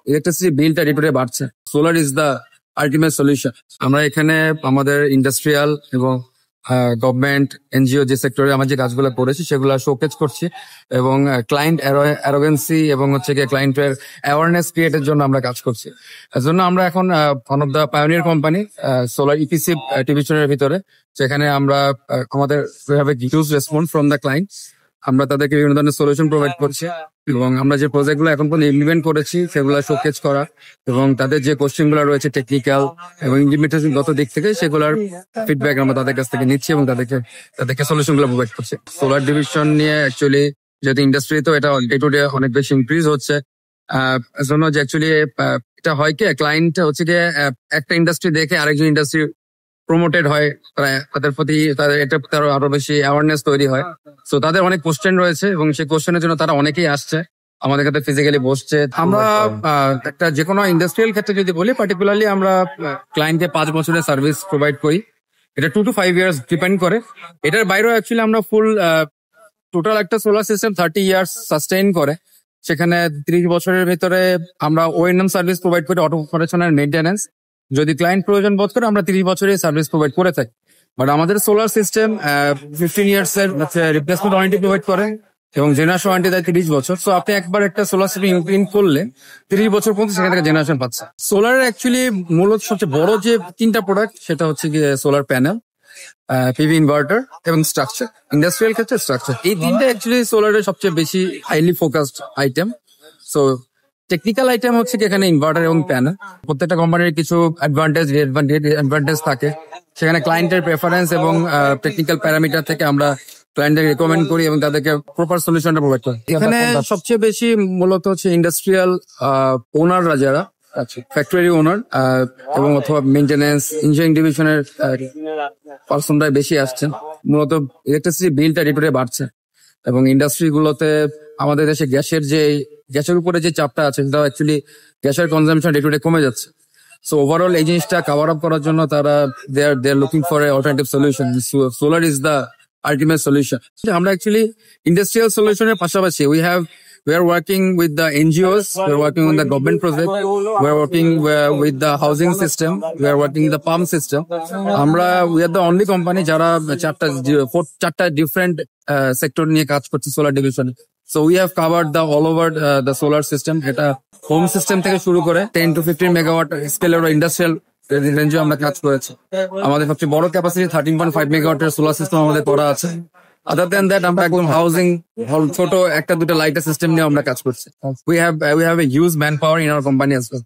Electricity বিলটা day to day বাড়ছে। Solar is the ultimate solution. আমরা এখানে আমাদের ইন্ডাস্ট্রিয়াল এবং গভর্নমেন্ট এনজিও যে সেক্টরে আমার যে কাজগুলো করেছি সেগুলো শোকেজ করছি এবং ক্লায়েন্ট অ্যারোগেন্সি এবং হচ্ছে গিয়ে ক্লায়েন্টের অ্যাওয়ারনেস ক্রিয়েটের জন্য আমরা কাজ করছি। এর জন্য আমরা এখন one of the pioneer company solar EPC ডিভিশনের ভিতরে, যেখানে আমরা আমাদের huge response from the client. আমরা তাদেরকে বিভিন্ন ধরনের সলিউশন প্রোভাইড করছি এবং আমরা যে প্রজেক্টগুলো এখন পর্যন্ত ইমপ্লিমেন্ট করেছি সেগুলো শোকেজ করা এবং তাদের যে কোশ্চেন গুলো রয়েছে টেকনিক্যাল এবং ইমপ্লিমেন্টেশন গত দিক থেকে সেগুলোর ফিডব্যাক আমরা তাদের কাছ থেকে নিচ্ছি এবং তাদেরকে সলিউশন গুলো প্রোভাইড করছি। সোলার ডিভিশন নিয়ে অ্যাকচুয়ালি যেহেতু ইন্ডাস্ট্রি তো এটা ডে টু ডে অনেক বেশি ইনক্রিজ হচ্ছে, জন্য যে অ্যাকচুয়ালি এটা হয় কি ক্লায়েন্ট হচ্ছে গিয়ে একটা ইন্ডাস্ট্রি দেখে আরেকজন ইন্ডাস্ট্রি প্রমোটেড হয়, তাদের প্রতি তাদের আরো বেশি অ্যাওয়ারনেস তৈরি হয়। সো তাদের অনেক কোশ্চেন রয়েছে এবং সেই কোশ্চেনের জন্য তারা অনেকেই আসছে আমাদের কাছে ফিজিক্যালি বসছে। আমরা একটা যে কোনো ইন্ডাস্ট্রিয়াল ক্ষেত্রে যদি বলি, পার্টিকুলারলি আমরা ক্লায়েন্টকে 5 বছরের সার্ভিস প্রোভাইড করি। এটা 2 to 5 years ডিপেন্ড করে। এটার বাইরেও অ্যাকচুয়ালি আমরা ফুল টোটাল একটা সোলার সিস্টেম 30 years সাস্টেইন করে, সেখানে 30 বছরের ভিতরে আমরা ওএনএম সার্ভিস প্রোভাইড করি, অটো অপারেশন এন্ড মেইনটেনেন্স। যদি ক্লায়েন্ট প্রয়োজন বোধ করে আমরা 30 বছরের সার্ভিস প্রোভাইড করে থাকি। বাট আমাদের সোলার সিস্টেম 15 years এর রিপ্লেসমেন্ট ওয়ারেন্টি প্রোভাইড করে এবং জেনারেশন ওয়ারেন্টি দেয় 30 বছর। সো আপনি একবার একটা সোলার সিস্টেম ইমপ্লিমেন্ট করলে 30 বছর পর্যন্ত সেখান থেকে জেনারেশন পাচ্ছে। সোলার অ্যাকচুয়ালি মূলত সবচেয়ে বড় যে 3টা প্রোডাক্ট সেটা হচ্ছে গিয়ে সোলার প্যানেল, পিভি ইনভার্টার এবং স্ট্রাকচার। ইন্ডাস্ট্রিয়াল ক্ষেত্রে স্ট্রাকচার, এই 3টা অ্যাকচুয়ালি সোলারের সবচেয়ে বেশি highly focused item. So technical item হচ্ছে কি এখানে ইনভার্টার এবং প্যানেল। প্রত্যেকটা কোম্পানির কিছু অ্যাডভান্টেজ থাকে, সেখানে ক্লায়েন্টের প্রেফারেন্স এবং টেকনিক্যাল প্যারামিটার থেকে আমরা ক্লায়েন্টকে রেকমেন্ড করি এবং তাদেরকে প্রপার সলিউশনটা প্রোভাইড করি। এখানে সবচেয়ে বেশি মূলত হচ্ছে ইন্ডাস্ট্রিয়াল ওনাররা, যারা ফ্যাক্টরি ওনার এবং অথবা মেইনটেনেন্স ইঞ্জিনিয়ারিং ডিভিশনের পার্সনরাই বেশি আসছেন। মূলত ইলেকট্রিসিটি বিলটা ডে টু ডে বাড়ছে এবং ইন্ডাস্ট্রি গুলোতে আমাদের দেশে গ্যাসের উপরে যে চাপটা আছে সেটা অ্যাকচুয়ালি গ্যাসের কনজাম্পশন ডে টু ডে কমে যাচ্ছে। সো ওভারঅল এই জিনিসটা কভার আপ করার জন্য তারা they are looking for a alternative solution. Solar is the ultimate solution. আমরা অ্যাকচুয়ালি ইন্ডাস্ট্রিয়াল সলিউশনের পাশাপাশি we are working with the NGOs, we are working on the government project, we are working with the housing system, we are working with the pump system. We are the only company যারা 4টা different sector নিয়ে কাজ করছে solar ডিভিশনে। So we have covered all over the solar system. এটা home system থেকে শুরু করে 10 to 15 মেগাওয়াট স্কেলের ইন্ডাস্ট্রিয়াল রেঞ্জে আমরা কাজ করেছি। আমাদের সবচেয়ে বড় ক্যাপাসিটি 13.5 মেগাওয়াটের সোলার সিস্টেম আমাদের করা আছে। আদার দেন দ্যাট আমরা একদম হাউজিং ছোট 1-2টা লাইটের সিস্টেম নিয়ে আমরা কাজ করছি। We have a huge manpower in our company as well.